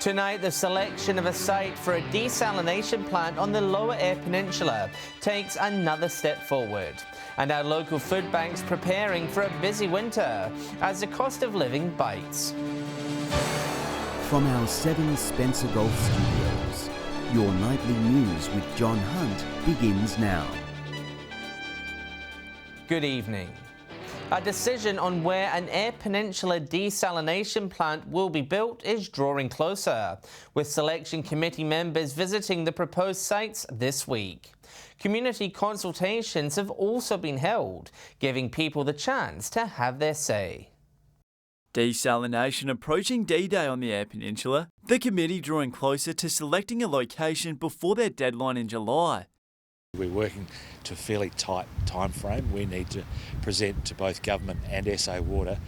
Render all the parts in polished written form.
Tonight, the selection of a site for a desalination plant on the Lower Eyre Peninsula takes another step forward. And our local food banks preparing for a busy winter as the cost of living bites. From our 7 Spencer Golf Studios, your nightly news with John Hunt begins now. Good evening. A decision on where an Eyre Peninsula desalination plant will be built is drawing closer, with selection committee members visiting the proposed sites this week. Community consultations have also been held, giving people the chance to have their say. Desalination approaching D-Day on the Eyre Peninsula, the committee drawing closer to selecting a location before their deadline in July. We're working to a fairly tight time frame. We need to present to both government and SA Water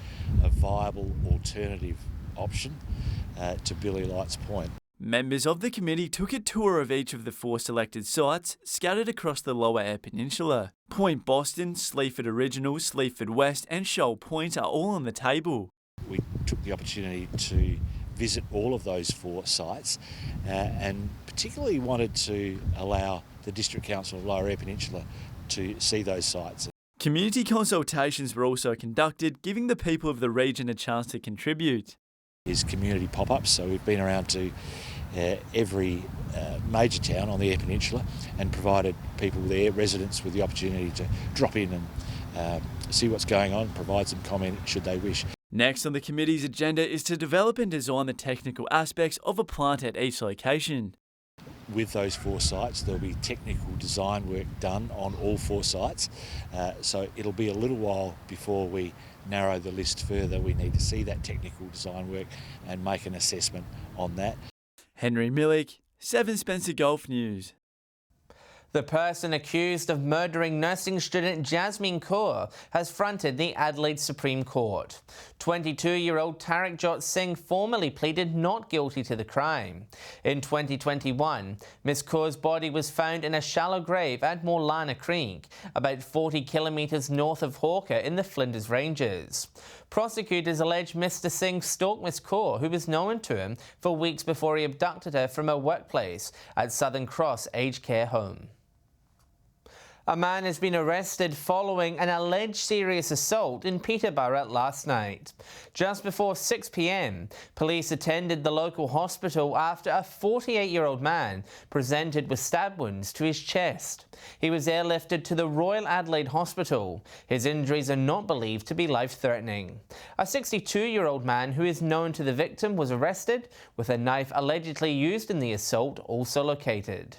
a viable alternative option to Billy Light's Point. Members of the committee took a tour of each of the 4 selected sites scattered across the Lower Eyre Peninsula. Point Boston, Sleaford Original, Sleaford West and Shoal Point are all on the table. We took the opportunity to visit all of those 4 sites and particularly wanted to allow the District Council of Lower Eyre Peninsula to see those sites. Community consultations were also conducted, giving the people of the region a chance to contribute. Is community pop-ups, so we've been around to every major town on the Eyre Peninsula and provided people there, residents, with the opportunity to drop in and see what's going on, provide some comment should they wish. Next on the committee's agenda is to develop and design the technical aspects of a plant at each location. With those 4 sites, there'll be technical design work done on all 4 sites, so it'll be a little while before we narrow the list further. We need to see that technical design work and make an assessment on that. Henry Millick, 7 Spencer Golf News. The person accused of murdering nursing student Jasmine Kaur has fronted the Adelaide Supreme Court. 22-year-old Tarik Jo Singh formally pleaded not guilty to the crime. In 2021, Ms Kaur's body was found in a shallow grave at Morlana Creek, about 40 kilometres north of Hawker in the Flinders Ranges. Prosecutors allege Mr Singh stalked Ms Kaur, who was known to him, for weeks before he abducted her from her workplace at Southern Cross Aged Care Home. A man has been arrested following an alleged serious assault in Peterborough last night. Just before 6 p.m, police attended the local hospital after a 48-year-old man presented with stab wounds to his chest. He was airlifted to the Royal Adelaide Hospital. His injuries are not believed to be life-threatening. A 62-year-old man who is known to the victim was arrested, with a knife allegedly used in the assault also located.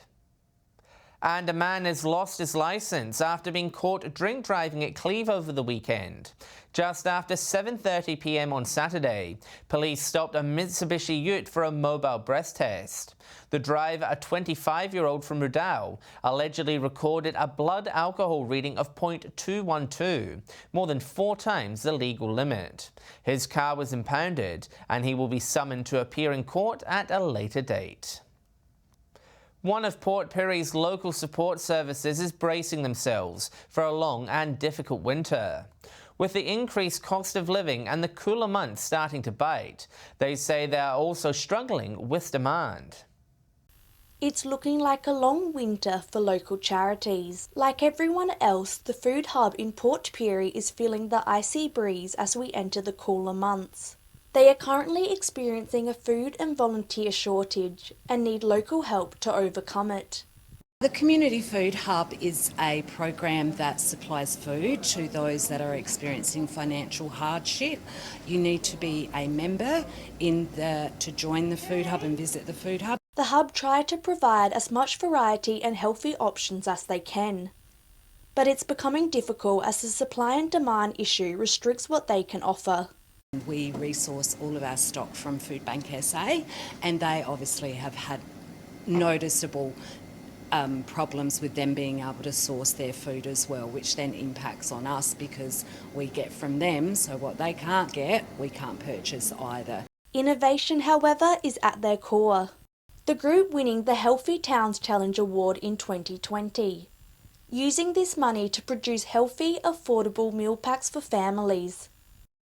And a man has lost his licence after being caught drink driving at Cleve over the weekend. Just after 7:30 p.m. on Saturday, police stopped a Mitsubishi Ute for a mobile breath test. The driver, a 25-year-old from Rudao, allegedly recorded a blood alcohol reading of 0.212, more than 4 times the legal limit. His car was impounded and he will be summoned to appear in court at a later date. One of Port Pirie's local support services is bracing themselves for a long and difficult winter. With the increased cost of living and the cooler months starting to bite, they say they are also struggling with demand. It's looking like a long winter for local charities. Like everyone else, the food hub in Port Pirie is feeling the icy breeze as we enter the cooler months. They are currently experiencing a food and volunteer shortage and need local help to overcome it. The Community Food Hub is a program that supplies food to those that are experiencing financial hardship. You need to be a member to join the Food Hub and visit the Food Hub. The hub try to provide as much variety and healthy options as they can. But it's becoming difficult as the supply and demand issue restricts what they can offer. We resource all of our stock from Food Bank SA, and they obviously have had noticeable problems with them being able to source their food as well, which then impacts on us because we get from them, so what they can't get, we can't purchase either. Innovation, however, is at their core. The group winning the Healthy Towns Challenge Award in 2020, using this money to produce healthy, affordable meal packs for families.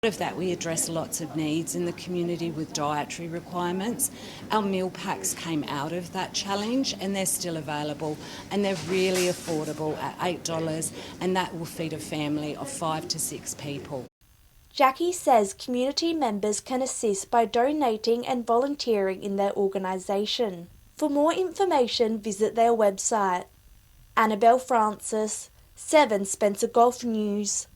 Of that, we address lots of needs in the community with dietary requirements. Our meal packs came out of that challenge and they're still available and they're really affordable at $8, and that will feed a family of 5 to 6 people. Jackie says community members can assist by donating and volunteering in their organisation. For more information, visit their website. Annabelle Francis, 7 Spencer Golf News.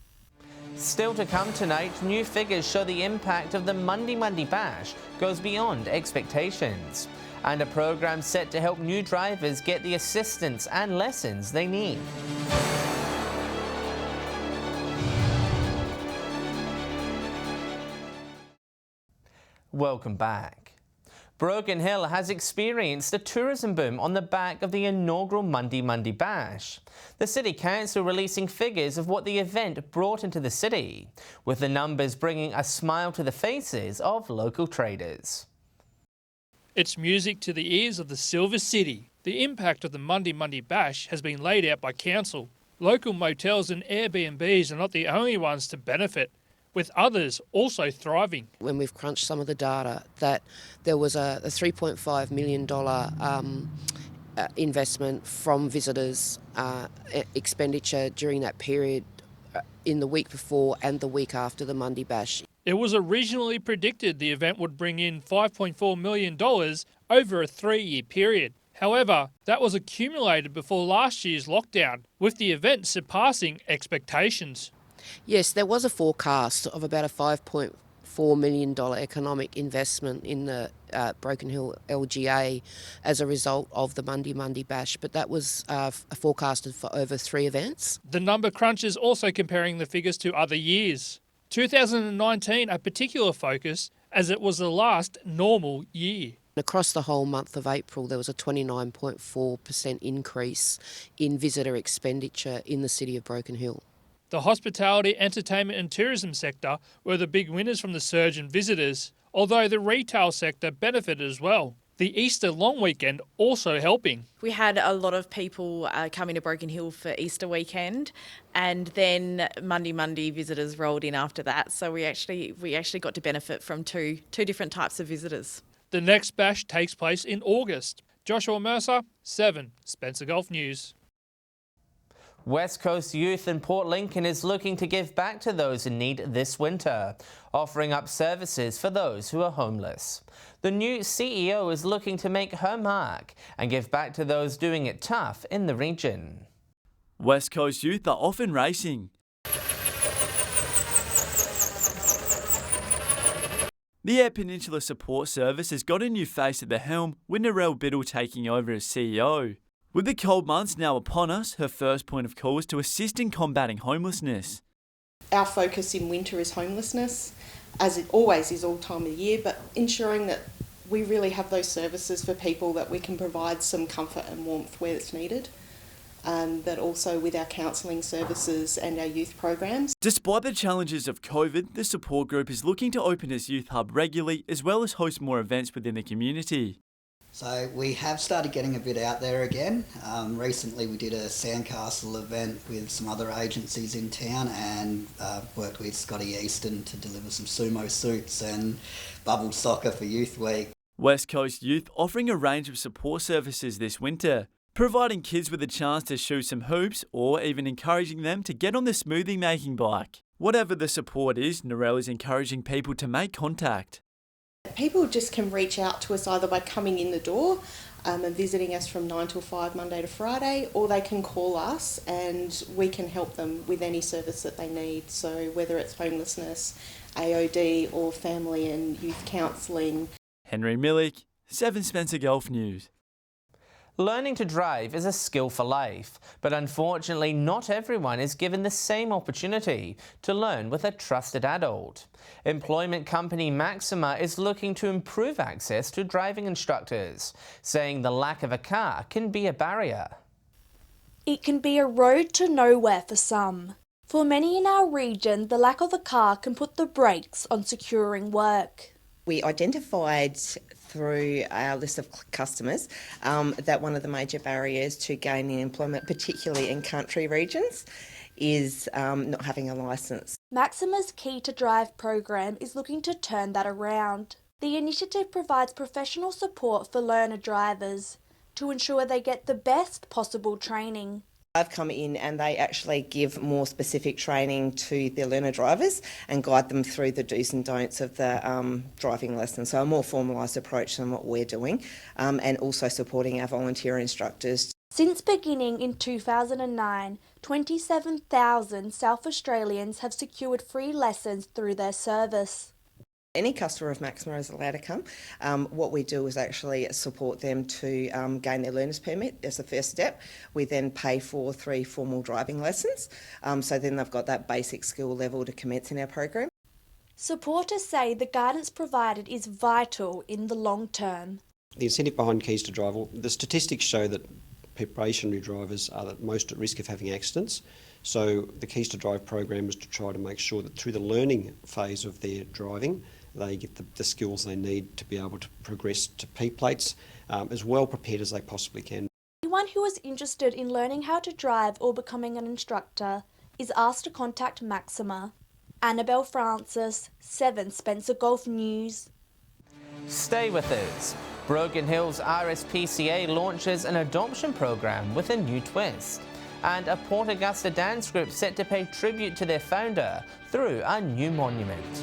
Still to come tonight, new figures show the impact of the Monday Bash goes beyond expectations, and a program set to help new drivers get the assistance and lessons they need. Welcome back. Broken Hill has experienced a tourism boom on the back of the inaugural Monday Bash. The City Council releasing figures of what the event brought into the city, with the numbers bringing a smile to the faces of local traders. It's music to the ears of the Silver City. The impact of the Monday Bash has been laid out by Council. Local motels and Airbnbs are not the only ones to benefit, with others also thriving. When we've crunched some of the data, that there was a $3.5 million investment from visitors expenditure during that period in the week before and the week after the Monday Bash. It was originally predicted the event would bring in $5.4 million over a 3-year period. However, that was accumulated before last year's lockdown, with the event surpassing expectations. Yes, there was a forecast of about a $5.4 million economic investment in the Broken Hill LGA as a result of the Monday Bash, but that was forecasted for over 3 events. The number crunch is also comparing the figures to other years. 2019 a particular focus as it was the last normal year. Across the whole month of April, there was a 29.4% increase in visitor expenditure in the city of Broken Hill. The hospitality, entertainment and tourism sector were the big winners from the surge in visitors, although the retail sector benefited as well. The Easter long weekend also helping. We had a lot of people coming to Broken Hill for Easter weekend, and then Monday visitors rolled in after that. So we actually got to benefit from two different types of visitors. The next bash takes place in August. Joshua Mercer, 7 Spencer Golf News. West Coast Youth in Port Lincoln is looking to give back to those in need this winter, offering up services for those who are homeless. The new CEO is looking to make her mark and give back to those doing it tough in the region. West Coast Youth are often racing. The Eyre Peninsula Support Service has got a new face at the helm, with Narelle Biddle taking over as CEO. With the cold months now upon us, her first point of call is to assist in combating homelessness. Our focus in winter is homelessness, as it always is all time of year, but ensuring that we really have those services for people, that we can provide some comfort and warmth where it's needed, but also with our counselling services and our youth programs. Despite the challenges of COVID, the support group is looking to open its youth hub regularly, as well as host more events within the community. So we have started getting a bit out there again. Recently we did a sandcastle event with some other agencies in town and worked with Scotty Easton to deliver some sumo suits and bubble soccer for Youth Week. West Coast Youth offering a range of support services this winter, providing kids with a chance to shoot some hoops or even encouraging them to get on the smoothie making bike. Whatever the support is, Narelle is encouraging people to make contact. People just can reach out to us either by coming in the door and visiting us from 9 till 5 Monday to Friday, or they can call us and we can help them with any service that they need. So whether it's homelessness, AOD or family and youth counselling. Henry Millick, 7 Spencer Golf News. Learning to drive is a skill for life, but unfortunately not everyone is given the same opportunity to learn with a trusted adult. Employment company Maxima is looking to improve access to driving instructors, saying the lack of a car can be a barrier. It can be a road to nowhere for some. For many in our region, the lack of a car can put the brakes on securing work. We identified through our list of customers that one of the major barriers to gaining employment, particularly in country regions, is not having a licence. Maxima's Key to Drive program is looking to turn that around. The initiative provides professional support for learner drivers to ensure they get the best possible training. I've come in and they actually give more specific training to their learner drivers and guide them through the do's and don'ts of the driving lesson. So a more formalised approach than what we're doing, and also supporting our volunteer instructors. Since beginning in 2009, 27,000 South Australians have secured free lessons through their service. Any customer of Maxima is allowed to come. What we do is actually support them to gain their learner's permit as the first step. We then pay for 3 formal driving lessons, so then they've got that basic skill level to commence in our program. Supporters say the guidance provided is vital in the long term. The incentive behind Keys to Drive, the statistics show that probationary drivers are the most at risk of having accidents. So the Keys to Drive program is to try to make sure that through the learning phase of their driving, they get the skills they need to be able to progress to P plates as well prepared as they possibly can. Anyone who is interested in learning how to drive or becoming an instructor is asked to contact Maxima. Annabelle Francis, 7 Spencer Golf News. Stay with us. Broken Hill's RSPCA launches an adoption program with a new twist. And a Port Augusta dance group set to pay tribute to their founder through a new monument.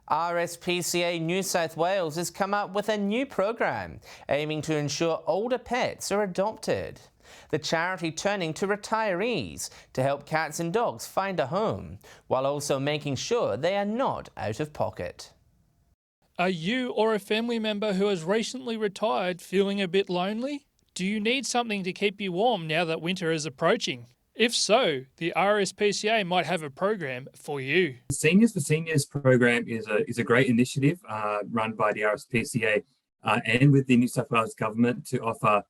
RSPCA New South Wales has come up with a new program aiming to ensure older pets are adopted. The charity turning to retirees to help cats and dogs find a home, while also making sure they are not out of pocket. Are you or a family member who has recently retired feeling a bit lonely? Do you need something to keep you warm now that winter is approaching? If so, the RSPCA might have a program for you. The Seniors for Seniors program is a great initiative run by the RSPCA and with the New South Wales government to offer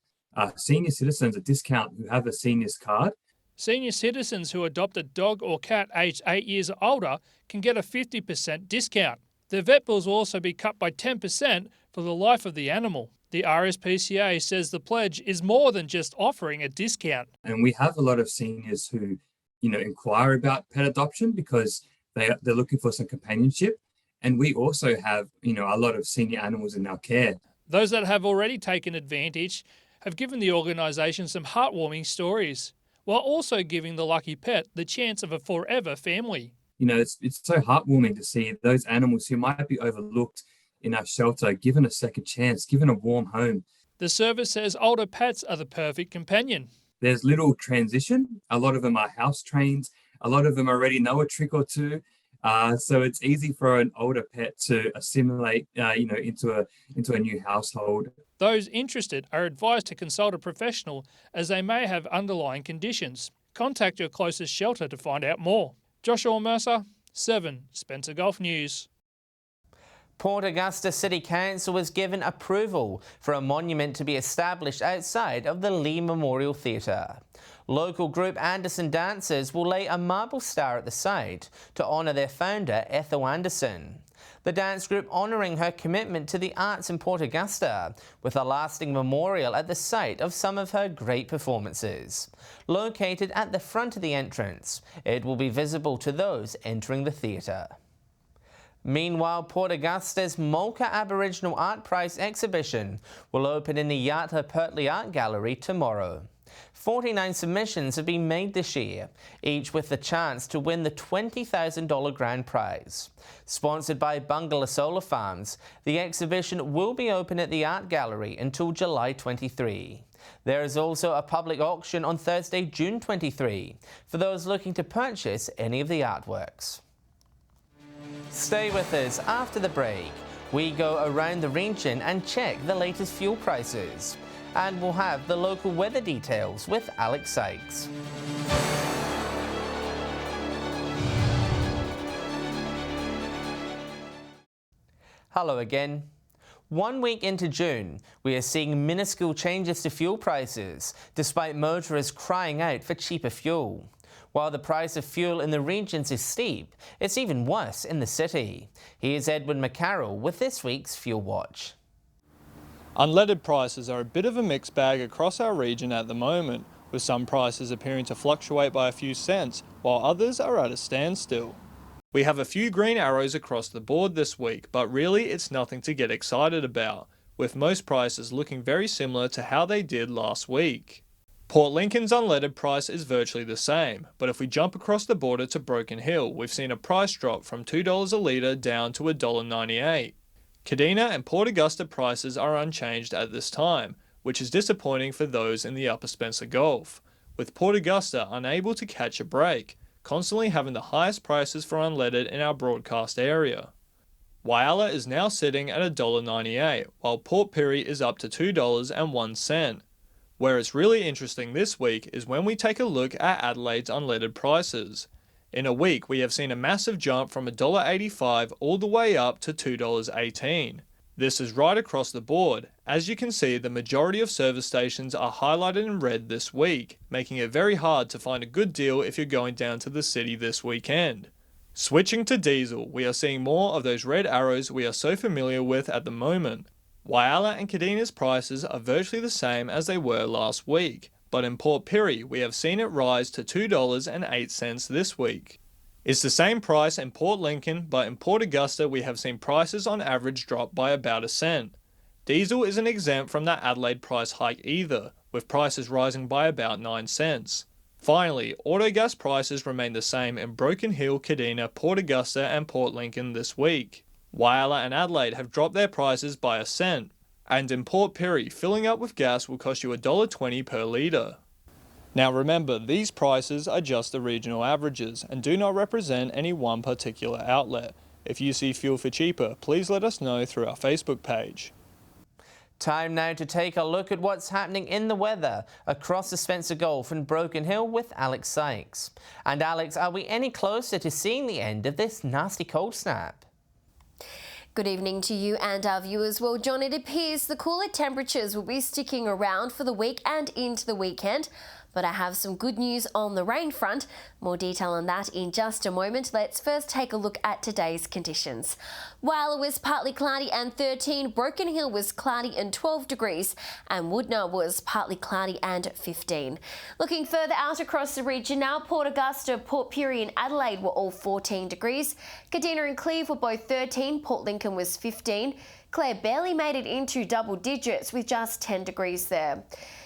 senior citizens a discount who have a seniors card. Senior citizens who adopt a dog or cat aged 8 years or older can get a 50% discount. Their vet bills will also be cut by 10% for the life of the animal. The RSPCA says the pledge is more than just offering a discount. And we have a lot of seniors who, inquire about pet adoption because they're looking for some companionship. And we also have, a lot of senior animals in our care. Those that have already taken advantage have given the organisation some heartwarming stories, while also giving the lucky pet the chance of a forever family. It's so heartwarming to see those animals who might be overlooked in our shelter given a second chance, given a warm home. The service says older pets are the perfect companion. There's little transition. A lot of them are house trained. A lot of them already know a trick or two. So it's easy for an older pet to assimilate, into a new household. Those interested are advised to consult a professional as they may have underlying conditions. Contact your closest shelter to find out more. Joshua Mercer, 7 Spencer Golf News. Port Augusta City Council was given approval for a monument to be established outside of the Lee Memorial Theatre. Local group Anderson Dancers will lay a marble star at the site to honour their founder, Ethel Anderson. The dance group honouring her commitment to the arts in Port Augusta with a lasting memorial at the site of some of her great performances. Located at the front of the entrance, it will be visible to those entering the theatre. Meanwhile, Port Augusta's Mulka Aboriginal Art Prize exhibition will open in the Yatha Pertley Art Gallery tomorrow. 49 submissions have been made this year, each with the chance to win the $20,000 grand prize. Sponsored by Bungalow Solar Farms, the exhibition will be open at the Art Gallery until July 23. There is also a public auction on Thursday, June 23, for those looking to purchase any of the artworks. Stay with us after the break. We go around the region and check the latest fuel prices. And we'll have the local weather details with Alex Sykes. Hello again. 1 week into June, we are seeing minuscule changes to fuel prices, despite motorists crying out for cheaper fuel. While the price of fuel in the regions is steep, it's even worse in the city. Here's Edwin McCarroll with this week's Fuel Watch. Unleaded prices are a bit of a mixed bag across our region at the moment, with some prices appearing to fluctuate by a few cents, while others are at a standstill. We have a few green arrows across the board this week, but really it's nothing to get excited about, with most prices looking very similar to how they did last week. Port Lincoln's unleaded price is virtually the same, but if we jump across the border to Broken Hill, we've seen a price drop from $2 a litre down to $1.98. Kadina and Port Augusta prices are unchanged at this time, which is disappointing for those in the Upper Spencer Gulf, with Port Augusta unable to catch a break, constantly having the highest prices for unleaded in our broadcast area. Whyalla is now sitting at $1.98, while Port Pirie is up to $2.01. Where it's really interesting this week is when we take a look at Adelaide's unleaded prices. In a week, we have seen a massive jump from $1.85 all the way up to $2.18. This is right across the board. As you can see, the majority of service stations are highlighted in red this week, making it very hard to find a good deal if you're going down to the city this weekend. Switching to diesel, we are seeing more of those red arrows we are so familiar with at the moment. Whyalla and Kadina's prices are virtually the same as they were last week, but in Port Pirie we have seen it rise to $2.08 this week. It's the same price in Port Lincoln, but in Port Augusta we have seen prices on average drop by about a cent. Diesel isn't exempt from that Adelaide price hike either, with prices rising by about 9 cents. Finally, autogas prices remain the same in Broken Hill, Kadina, Port Augusta and Port Lincoln this week. Whyalla and Adelaide have dropped their prices by a cent. And in Port Pirie, filling up with gas will cost you $1.20 per litre. Now remember, these prices are just the regional averages and do not represent any one particular outlet. If you see fuel for cheaper, please let us know through our Facebook page. Time now to take a look at what's happening in the weather across the Spencer Gulf and Broken Hill with Alex Sykes. And Alex, are we any closer to seeing the end of this nasty cold snap? Good evening to you and our viewers. Well, John, it appears the cooler temperatures will be sticking around for the week and into the weekend. But I have some good news on the rain front. More detail on that in just a moment. Let's first take a look at today's conditions. Whyalla was partly cloudy and 13, Broken Hill was cloudy and 12 degrees, and Woodna was partly cloudy and 15. Looking further out across the region now, Port Augusta, Port Pirie and Adelaide were all 14 degrees. Kadina and Cleve were both 13, Port Lincoln was 15. Clare barely made it into double digits with just 10 degrees there.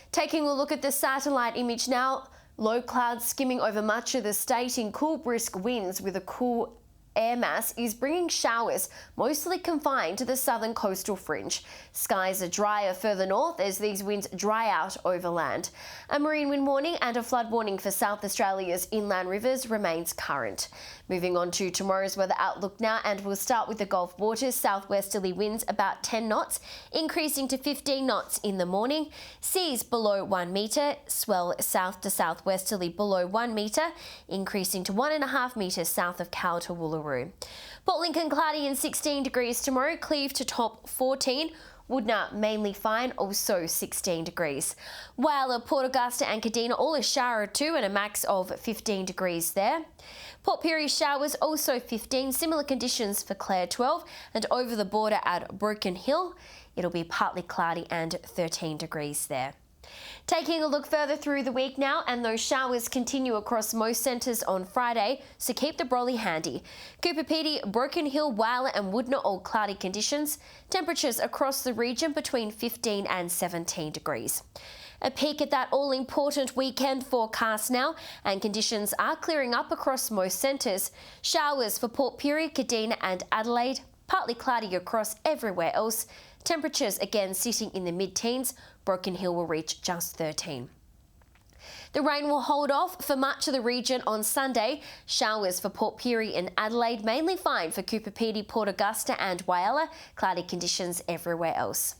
Taking a look at the satellite image now, low clouds skimming over much of the state in cool brisk winds with a cool air mass is bringing showers, mostly confined to the southern coastal fringe. Skies are drier further north as these winds dry out overland. A marine wind warning and a flood warning for South Australia's inland rivers remains current. Moving on to tomorrow's weather outlook now, and we'll start with the Gulf waters. Southwesterly winds about 10 knots, increasing to 15 knots in the morning. Seas below 1 metre, swell south to southwesterly below 1 metre, increasing to 1.5 metres south of Cow to Woolaroo. Port Lincoln cloudy and 16 degrees tomorrow, Cleve to top 14. Woodna mainly fine, also 16 degrees. Whyalla, Port Augusta and Kadina all a shower or two and a max of 15 degrees there. Port Pirie showers also 15, similar conditions for Clare 12, and over the border at Broken Hill, it'll be partly cloudy and 13 degrees there. Taking a look further through the week now, and those showers continue across most centres on Friday, so keep the brolly handy. Cooper Pedy, Broken Hill, Whyalla and Woodna all cloudy conditions. Temperatures across the region between 15 and 17 degrees. A peek at that all-important weekend forecast now, and conditions are clearing up across most centres. Showers for Port Pirie, Kadina and Adelaide, partly cloudy across everywhere else. Temperatures again sitting in the mid-teens. Broken Hill will reach just 13. The rain will hold off for much of the region on Sunday. Showers for Port Pirie and Adelaide, mainly fine for Cooper Pedy, Port Augusta and Whyalla. Cloudy conditions everywhere else.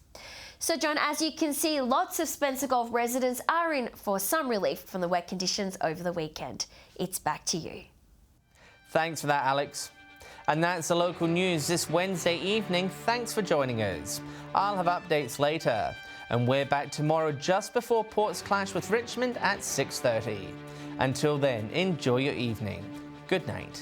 So John, as you can see, lots of Spencer Gulf residents are in for some relief from the wet conditions over the weekend. It's back to you. Thanks for that, Alex. And that's the local news this Wednesday evening. Thanks for joining us. I'll have updates later. And we're back tomorrow just before Port's clash with Richmond at 6:30. Until then, enjoy your evening. Good night.